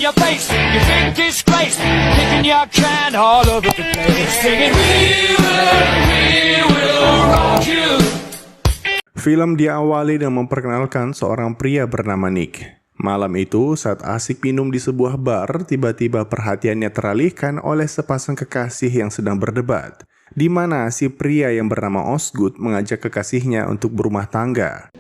your face. You think disgrace, kicking your can all over the place, singing we will rock you. Film diawali dengan memperkenalkan seorang pria bernama Nick. Malam itu, saat asik minum di sebuah bar, tiba-tiba perhatiannya teralihkan oleh sepasang kekasih yang sedang berdebat, di mana si pria yang bernama Osgood mengajak kekasihnya untuk berumah tangga.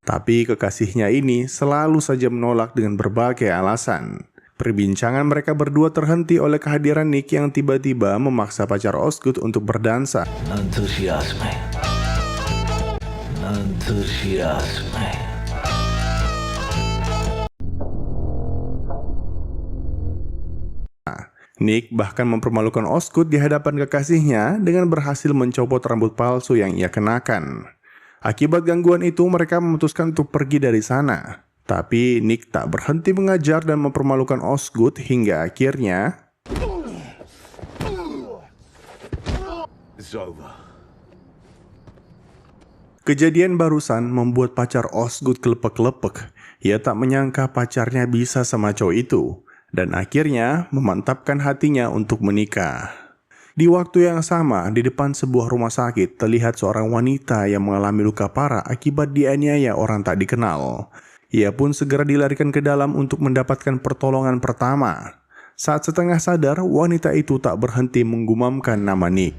Tapi kekasihnya ini selalu saja menolak dengan berbagai alasan. Perbincangan mereka berdua terhenti oleh kehadiran Nick yang tiba-tiba memaksa pacar Osgood untuk berdansa. Nick bahkan mempermalukan Osgood di hadapan kekasihnya dengan berhasil mencopot rambut palsu yang ia kenakan. Akibat gangguan itu, mereka memutuskan untuk pergi dari sana. Tapi Nick tak berhenti mengajar dan mempermalukan Osgood hingga akhirnya kejadian barusan membuat pacar Osgood kelepek-kelepek. Ia tak menyangka pacarnya bisa sama cowok itu, dan akhirnya memantapkan hatinya untuk menikah. Di waktu yang sama, di depan sebuah rumah sakit, terlihat seorang wanita yang mengalami luka parah akibat dianiaya orang tak dikenal. Ia pun segera dilarikan ke dalam untuk mendapatkan pertolongan pertama. Saat setengah sadar, wanita itu tak berhenti menggumamkan nama Nick.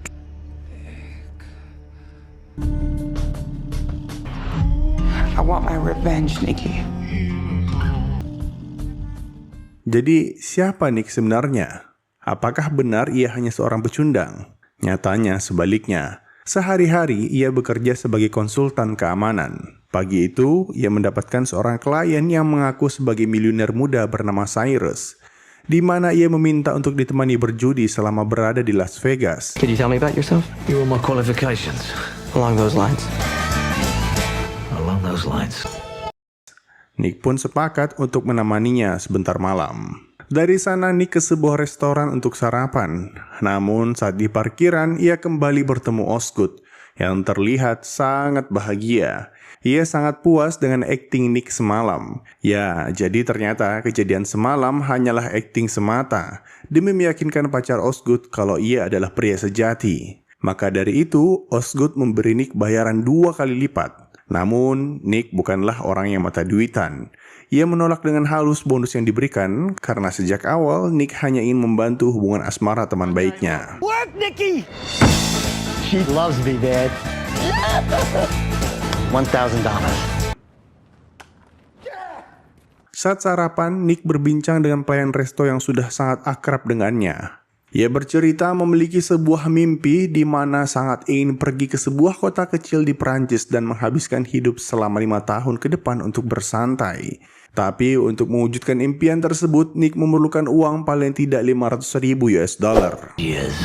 I want my revenge, Nikki. Jadi, siapa Nick sebenarnya? Apakah benar ia hanya seorang pecundang? Nyatanya sebaliknya. Sehari-hari ia bekerja sebagai konsultan keamanan. Pagi itu, ia mendapatkan seorang klien yang mengaku sebagai miliuner muda bernama Cyrus, di mana ia meminta untuk ditemani berjudi selama berada di Las Vegas. Could you tell me about yourself? You want my qualifications? Along those lines. Along those lines. Nick pun sepakat untuk menemaninya sebentar malam. Dari sana Nick ke sebuah restoran untuk sarapan. Namun saat di parkiran ia kembali bertemu Osgood yang terlihat sangat bahagia. Ia sangat puas dengan akting Nick semalam. Ya, jadi ternyata kejadian semalam hanyalah akting semata demi meyakinkan pacar Osgood kalau ia adalah pria sejati. Maka dari itu Osgood memberi Nick bayaran 2 kali lipat. Namun Nick bukanlah orang yang mata duitan. Ia menolak dengan halus bonus yang diberikan karena sejak awal Nick hanya ingin membantu hubungan asmara teman baiknya. Work, Nikki! She loves me, Dad. $1,000. Saat sarapan, Nick berbincang dengan pelayan resto yang sudah sangat akrab dengannya. Ia bercerita memiliki sebuah mimpi di mana sangat ingin pergi ke sebuah kota kecil di Perancis dan menghabiskan hidup selama 5 tahun ke depan untuk bersantai. Tapi untuk mewujudkan impian tersebut, Nick memerlukan uang paling tidak $500,000. Yes.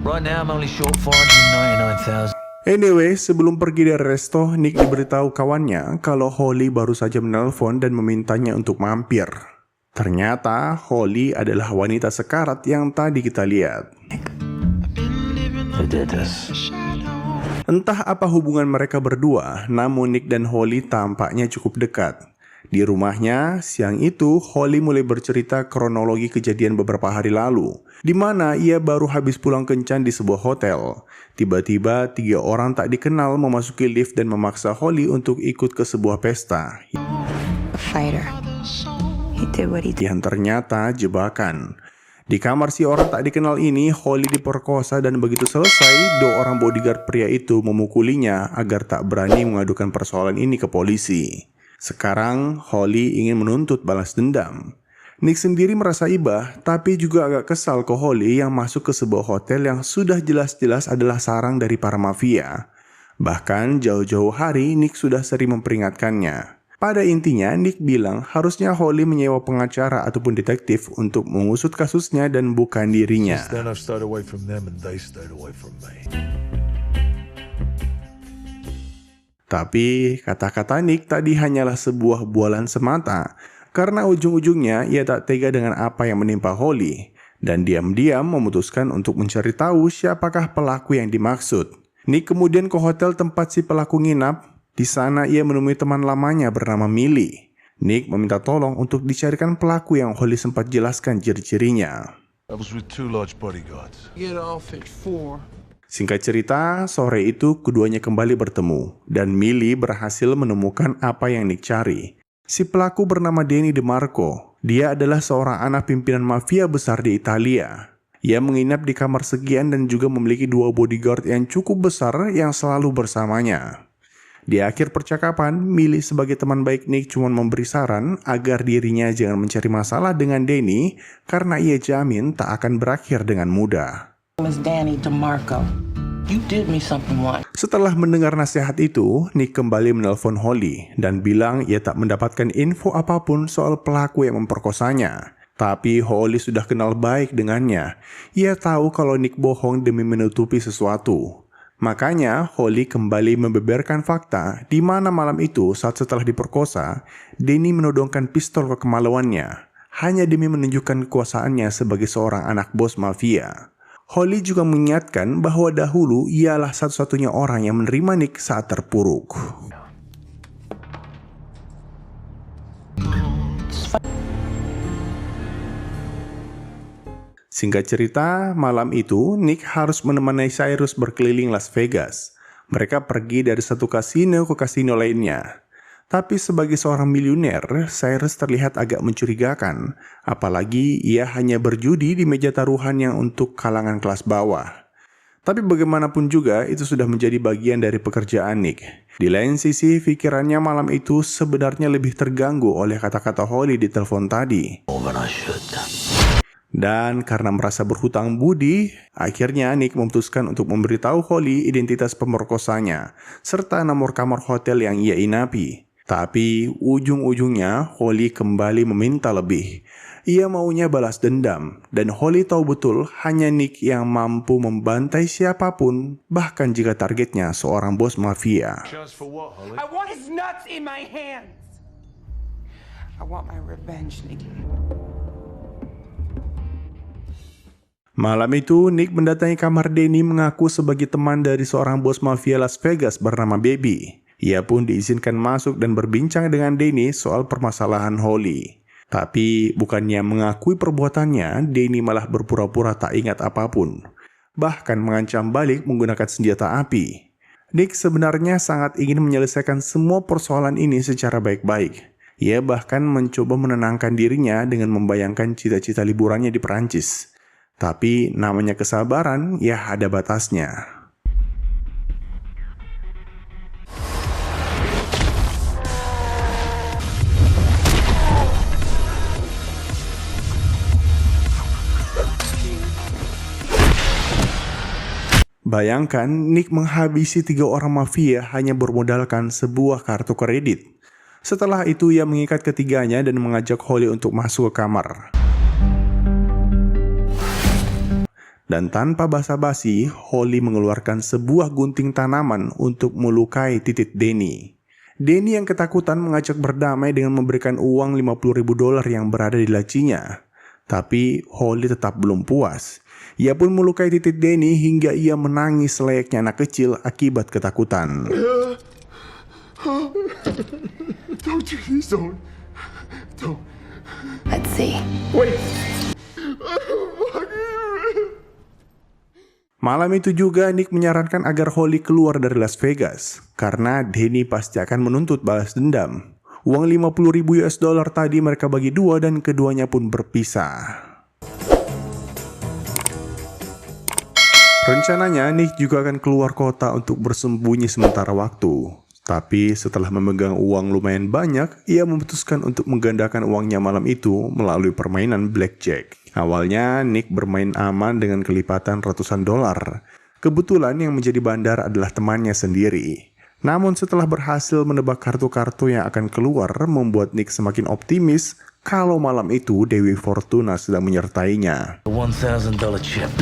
Right now I'm only short $499,000. Anyway, sebelum pergi dari resto, Nick diberitahu kawannya kalau Holly baru saja menelpon dan memintanya untuk mampir. Ternyata Holly adalah wanita sekarat yang tadi kita lihat. Entah apa hubungan mereka berdua, namun Nick dan Holly tampaknya cukup dekat. Di rumahnya, siang itu Holly mulai bercerita kronologi kejadian beberapa hari lalu, di mana ia baru habis pulang kencan di sebuah hotel. Tiba-tiba 3 orang tak dikenal memasuki lift dan memaksa Holly untuk ikut ke sebuah pesta. A fighter. He did what he did. Yang ternyata jebakan. Di kamar si orang tak dikenal ini, Holly diperkosa dan begitu selesai, 2 orang bodyguard pria itu memukulinya agar tak berani mengadukan persoalan ini ke polisi. Sekarang, Holly ingin menuntut balas dendam. Nick sendiri merasa iba, tapi juga agak kesal ke Holly yang masuk ke sebuah hotel yang sudah jelas-jelas adalah sarang dari para mafia. Bahkan jauh-jauh hari, Nick sudah sering memperingatkannya. Pada intinya, Nick bilang harusnya Holly menyewa pengacara ataupun detektif untuk mengusut kasusnya dan bukan dirinya. Tapi kata-kata Nick tadi hanyalah sebuah bualan semata, karena ujung-ujungnya ia tak tega dengan apa yang menimpa Holly, dan diam-diam memutuskan untuk mencari tahu siapakah pelaku yang dimaksud. Nick kemudian ke hotel tempat si pelaku nginap. Di sana ia menemui teman lamanya bernama Millie. Nick meminta tolong untuk dicarikan pelaku yang Holly sempat jelaskan ciri-cirinya. I was with 2 large bodyguards. Get off at 4. Singkat cerita, sore itu keduanya kembali bertemu, dan Millie berhasil menemukan apa yang Nick cari. Si pelaku bernama Danny DeMarco. Dia adalah seorang anak pimpinan mafia besar di Italia. Ia menginap di kamar sekian dan juga memiliki 2 bodyguard yang cukup besar yang selalu bersamanya. Di akhir percakapan, Millie sebagai teman baik Nick cuma memberi saran agar dirinya jangan mencari masalah dengan Danny karena ia jamin tak akan berakhir dengan mudah. Miss Danny DeMarco. You did me something once. Setelah mendengar nasihat itu, Nick kembali menelpon Holly dan bilang ia tak mendapatkan info apapun soal pelaku yang memperkosanya. Tapi Holly sudah kenal baik dengannya. Ia tahu kalau Nick bohong demi menutupi sesuatu. Makanya Holly kembali membeberkan fakta di mana malam itu saat setelah diperkosa, Danny menodongkan pistol ke kemaluannya hanya demi menunjukkan kekuasaannya sebagai seorang anak bos mafia. Holly juga mengingatkan bahwa dahulu ialah satu-satunya orang yang menerima Nick saat terpuruk. Singkat cerita, malam itu Nick harus menemani Cyrus berkeliling Las Vegas. Mereka pergi dari satu kasino ke kasino lainnya. Tapi sebagai seorang miliuner, Cyrus terlihat agak mencurigakan, apalagi ia hanya berjudi di meja taruhan yang untuk kalangan kelas bawah. Tapi bagaimanapun juga, itu sudah menjadi bagian dari pekerjaan Nick. Di lain sisi, pikirannya malam itu sebenarnya lebih terganggu oleh kata-kata Holly di telepon tadi. Dan karena merasa berhutang budi, akhirnya Nick memutuskan untuk memberitahu Holly identitas pemerkosanya, serta nomor kamar hotel yang ia inapi. Tapi ujung-ujungnya Holly kembali meminta lebih. Ia maunya balas dendam, dan Holly tahu betul hanya Nick yang mampu membantai siapapun, bahkan jika targetnya seorang bos mafia. Just for what, Holly? I want his nuts in my hands. I want my revenge, Nicky. Malam itu, Nick mendatangi kamar Danny mengaku sebagai teman dari seorang bos mafia Las Vegas bernama Baby. Ia pun diizinkan masuk dan berbincang dengan Danny soal permasalahan Holly. Tapi bukannya mengakui perbuatannya, Danny malah berpura-pura tak ingat apapun. Bahkan mengancam balik menggunakan senjata api. Nick sebenarnya sangat ingin menyelesaikan semua persoalan ini secara baik-baik. Ia bahkan mencoba menenangkan dirinya dengan membayangkan cita-cita liburannya di Perancis. Tapi namanya kesabaran, ya ada batasnya. Bayangkan Nick menghabisi 3 orang mafia hanya bermodalkan sebuah kartu kredit. Setelah itu ia mengikat ketiganya dan mengajak Holly untuk masuk ke kamar. Dan tanpa basa-basi, Holly mengeluarkan sebuah gunting tanaman untuk melukai titik Danny. Danny yang ketakutan mengajak berdamai dengan memberikan uang $50.000 yang berada di lacinya. Tapi Holly tetap belum puas. Ia pun melukai titik Danny hingga ia menangis layaknya anak kecil akibat ketakutan. Don't you, please don't. Don't. Let's see. Malam itu juga Nick menyarankan agar Holly keluar dari Las Vegas karena Danny pasti akan menuntut balas dendam. Uang $50.000 tadi mereka bagi 2 dan keduanya pun berpisah. Rencananya Nick juga akan keluar kota untuk bersembunyi sementara waktu. Tapi setelah memegang uang lumayan banyak, ia memutuskan untuk menggandakan uangnya malam itu melalui permainan blackjack. Awalnya Nick bermain aman dengan kelipatan ratusan dolar. Kebetulan yang menjadi bandar adalah temannya sendiri. Namun setelah berhasil menebak kartu-kartu yang akan keluar, membuat Nick semakin optimis kalau malam itu Dewi Fortuna sedang menyertainya. The $1,000 chip.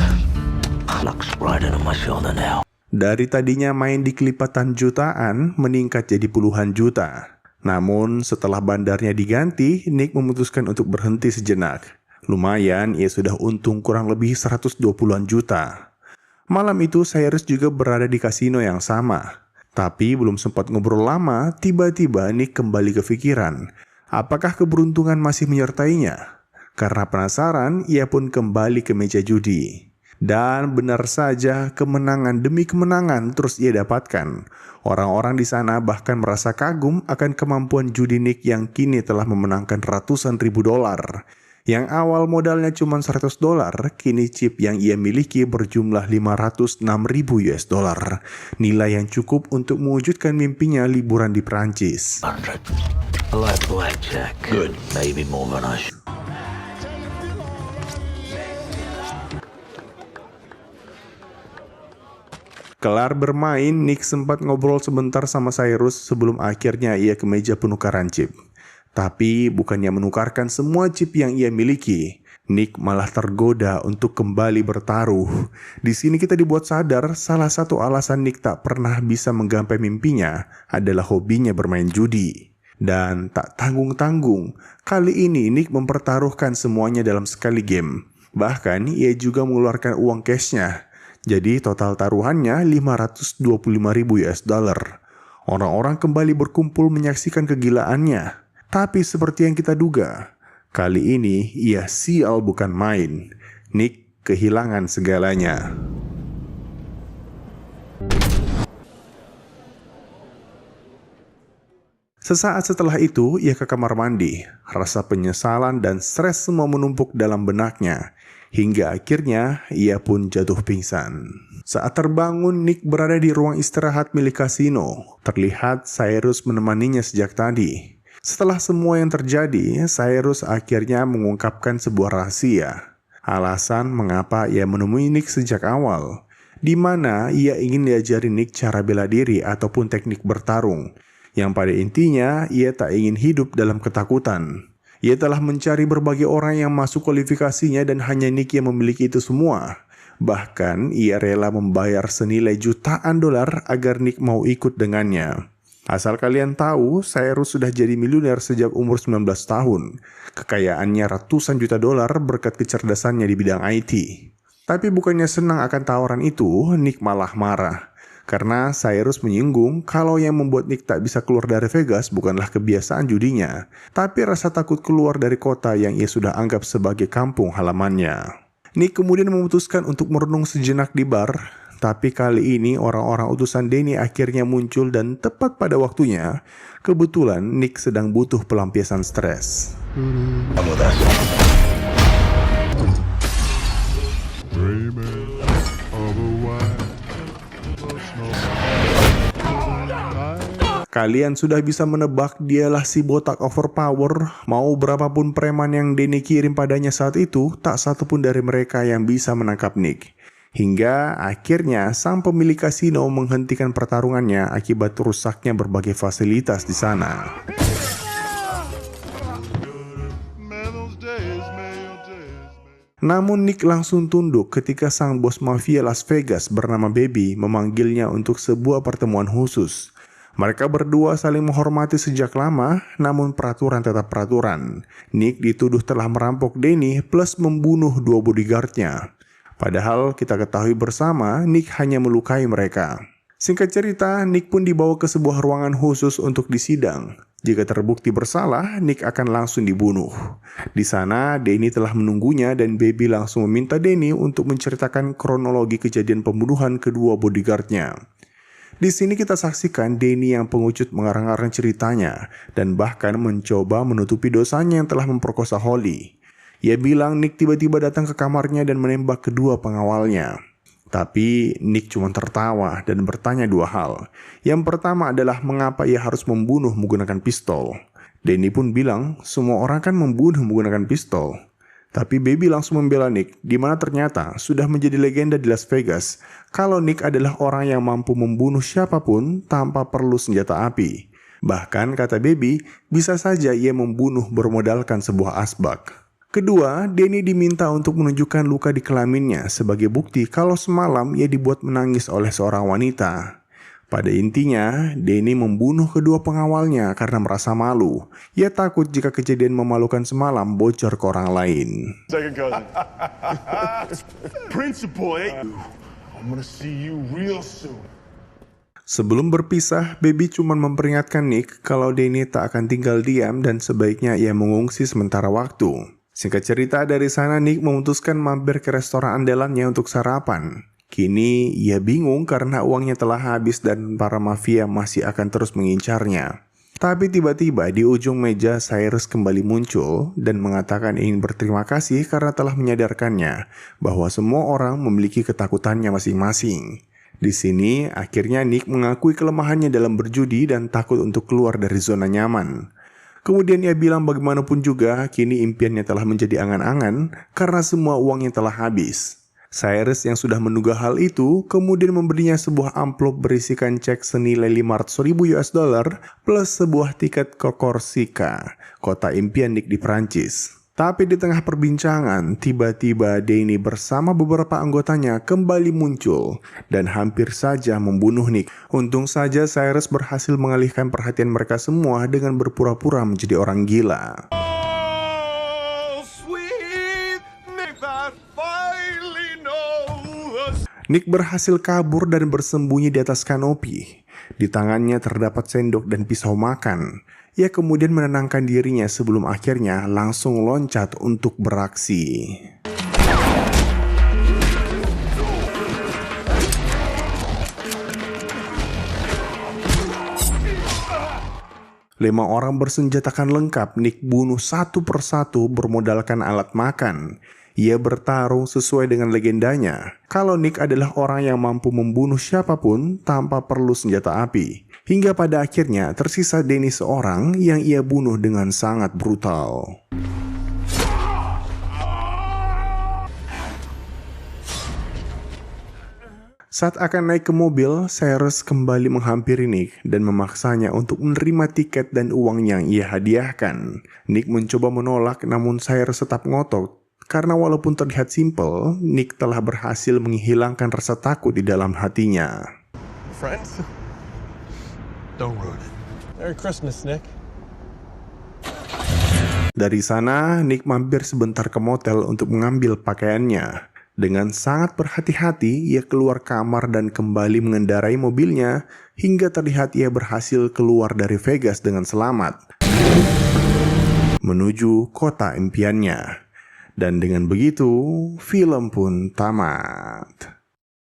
Looks right into my shoulder now. Dari tadinya main di kelipatan jutaan, meningkat jadi puluhan juta. Namun setelah bandarnya diganti, Nick memutuskan untuk berhenti sejenak. Lumayan, ia sudah untung kurang lebih 120-an juta. Malam itu Cyrus juga berada di kasino yang sama. Tapi belum sempat ngobrol lama, tiba-tiba Nick kembali kepikiran. Apakah keberuntungan masih menyertainya? Karena penasaran, ia pun kembali ke meja judi. Dan benar saja, kemenangan demi kemenangan terus ia dapatkan. Orang-orang di sana bahkan merasa kagum akan kemampuan judi Nick yang kini telah memenangkan ratusan ribu dolar. Yang awal modalnya cuma $100, kini chip yang ia miliki berjumlah 506.000 US dollar. Nilai yang cukup untuk mewujudkan mimpinya liburan di Prancis. 100. I like blackjack. Good. Maybe more than I should. Kelar bermain, Nick sempat ngobrol sebentar sama Cyrus sebelum akhirnya ia ke meja penukaran chip. Tapi bukannya menukarkan semua chip yang ia miliki, Nick malah tergoda untuk kembali bertaruh. Di sini kita dibuat sadar salah satu alasan Nick tak pernah bisa menggapai mimpinya adalah hobinya bermain judi. Dan tak tanggung-tanggung, kali ini Nick mempertaruhkan semuanya dalam sekali game. Bahkan ia juga mengeluarkan uang cashnya. Jadi total taruhannya 525.000 US dollar. Orang-orang kembali berkumpul menyaksikan kegilaannya. Tapi seperti yang kita duga, kali ini ia sial bukan main. Nick kehilangan segalanya. Sesaat setelah itu, ia ke kamar mandi. Rasa penyesalan dan stres semua menumpuk dalam benaknya. Hingga akhirnya, ia pun jatuh pingsan. Saat terbangun, Nick berada di ruang istirahat milik kasino. Terlihat Cyrus menemaninya sejak tadi. Setelah semua yang terjadi, Cyrus akhirnya mengungkapkan sebuah rahasia. Alasan mengapa ia menemui Nick sejak awal. Di mana ia ingin diajari Nick cara bela diri ataupun teknik bertarung. Yang pada intinya, ia tak ingin hidup dalam ketakutan. Ia telah mencari berbagai orang yang masuk kualifikasinya dan hanya Nick yang memiliki itu semua. Bahkan, ia rela membayar senilai jutaan dolar agar Nick mau ikut dengannya. Asal kalian tahu, Cyrus sudah jadi miliuner sejak umur 19 tahun. Kekayaannya ratusan juta dolar berkat kecerdasannya di bidang IT. Tapi bukannya senang akan tawaran itu, Nick malah marah. Karena Cyrus menyinggung kalau yang membuat Nick tak bisa keluar dari Vegas bukanlah kebiasaan judinya, tapi rasa takut keluar dari kota yang ia sudah anggap sebagai kampung halamannya. Nick kemudian memutuskan untuk merenung sejenak di bar, tapi kali ini orang-orang utusan Danny akhirnya muncul dan tepat pada waktunya, kebetulan Nick sedang butuh pelampiasan stres. Kalian sudah bisa menebak dialah si botak overpower. Mau berapapun preman yang Danny kirim padanya saat itu, tak satupun dari mereka yang bisa menangkap Nick. Hingga akhirnya sang pemilik kasino menghentikan pertarungannya akibat rusaknya berbagai fasilitas di sana. Namun Nick langsung tunduk ketika sang bos mafia Las Vegas bernama Baby memanggilnya untuk sebuah pertemuan khusus. Mereka berdua saling menghormati sejak lama, namun peraturan tetap peraturan. Nick dituduh telah merampok Danny plus membunuh 2 bodyguardnya. Padahal kita ketahui bersama, Nick hanya melukai mereka. Singkat cerita, Nick pun dibawa ke sebuah ruangan khusus untuk disidang. Jika terbukti bersalah, Nick akan langsung dibunuh. Di sana, Danny telah menunggunya dan Baby langsung meminta Danny untuk menceritakan kronologi kejadian pembunuhan kedua bodyguardnya. Di sini kita saksikan Danny yang pengecut mengarang-arang ceritanya dan bahkan mencoba menutupi dosanya yang telah memperkosa Holly. Ia bilang Nick tiba-tiba datang ke kamarnya dan menembak kedua pengawalnya. Tapi Nick cuma tertawa dan bertanya 2 hal. Yang pertama adalah mengapa ia harus membunuh menggunakan pistol. Danny pun bilang semua orang kan membunuh menggunakan pistol. Tapi Baby langsung membela Nick, di mana ternyata sudah menjadi legenda di Las Vegas kalau Nick adalah orang yang mampu membunuh siapapun tanpa perlu senjata api. Bahkan kata Baby, bisa saja ia membunuh bermodalkan sebuah asbak. Kedua, Danny diminta untuk menunjukkan luka di kelaminnya sebagai bukti kalau semalam ia dibuat menangis oleh seorang wanita. Pada intinya, Danny membunuh kedua pengawalnya karena merasa malu. Ia takut jika kejadian memalukan semalam bocor ke orang lain. Second cousin. Principal, I'm gonna see you real soon. Sebelum berpisah, Baby cuma memperingatkan Nick kalau Danny tak akan tinggal diam dan sebaiknya ia mengungsi sementara waktu. Singkat cerita, dari sana Nick memutuskan mampir ke restoran andalannya untuk sarapan. Kini ia bingung karena uangnya telah habis dan para mafia masih akan terus mengincarnya. Tapi tiba-tiba di ujung meja Cyrus kembali muncul dan mengatakan ingin berterima kasih karena telah menyadarkannya bahwa semua orang memiliki ketakutannya masing-masing. Di sini akhirnya Nick mengakui kelemahannya dalam berjudi dan takut untuk keluar dari zona nyaman. Kemudian ia bilang bagaimanapun juga kini impiannya telah menjadi angan-angan karena semua uangnya telah habis. Cyrus yang sudah menduga hal itu kemudian memberinya sebuah amplop berisikan cek senilai $500,000 plus sebuah tiket ke Korsika, kota impian Nick di Prancis. Tapi di tengah perbincangan, tiba-tiba Danny bersama beberapa anggotanya kembali muncul dan hampir saja membunuh Nick. Untung saja Cyrus berhasil mengalihkan perhatian mereka semua dengan berpura-pura menjadi orang gila. Nick berhasil kabur dan bersembunyi di atas kanopi. Di tangannya terdapat sendok dan pisau makan. Ia kemudian menenangkan dirinya sebelum akhirnya langsung loncat untuk beraksi. Lima orang bersenjatakan lengkap Nick bunuh satu persatu bermodalkan alat makan. Ia bertarung sesuai dengan legendanya. Kalau Nick adalah orang yang mampu membunuh siapapun tanpa perlu senjata api. Hingga pada akhirnya tersisa Danny seorang yang ia bunuh dengan sangat brutal. Saat akan naik ke mobil, Cyrus kembali menghampiri Nick dan memaksanya untuk menerima tiket dan uang yang ia hadiahkan. Nick mencoba menolak namun Cyrus tetap ngotot. Karena walaupun terlihat simpel, Nick telah berhasil menghilangkan rasa takut di dalam hatinya. Friends? Don't ruin it. Merry Christmas, Nick. Dari sana, Nick mampir sebentar ke motel untuk mengambil pakaiannya. Dengan sangat berhati-hati, ia keluar kamar dan kembali mengendarai mobilnya hingga terlihat ia berhasil keluar dari Vegas dengan selamat. Menuju kota impiannya. Dan dengan begitu, film pun tamat.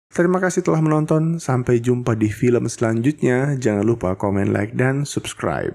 Terima kasih telah menonton, sampai jumpa di film selanjutnya. Jangan lupa komen, like, dan subscribe.